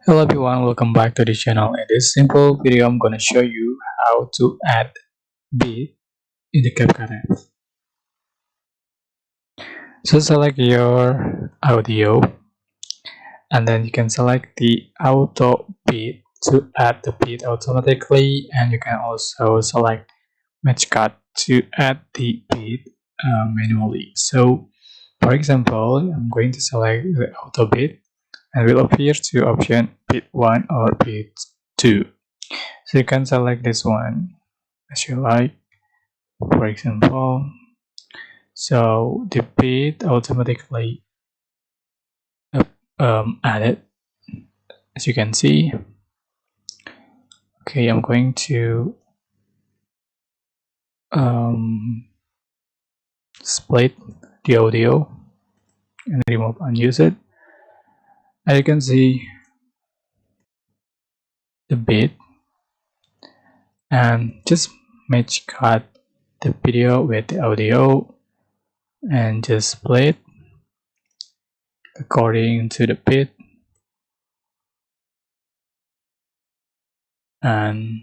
Hello everyone, welcome back to the channel. In this simple video, I'm gonna show you how to add beat in the CapCut app. So select your audio and then you can select the auto beat to add the beat automatically, and you can also select match cut to add the beat manually. So for example, I'm going to select the auto beat and will appear to option beat 1 or beat 2. So you can select this one as you like, for example. So the beat automatically added, as you can see. Okay, I'm going to split the audio and remove unused. And you can see the beat, and just match cut the video with the audio and just split according to the beat, and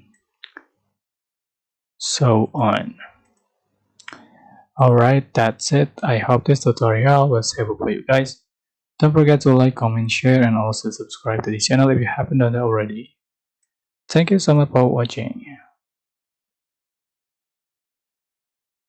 so on. Alright, that's it. I hope this tutorial was helpful for you guys. Don't forget to like, comment, share, and also subscribe to this channel if you haven't done that already. Thank you so much for watching.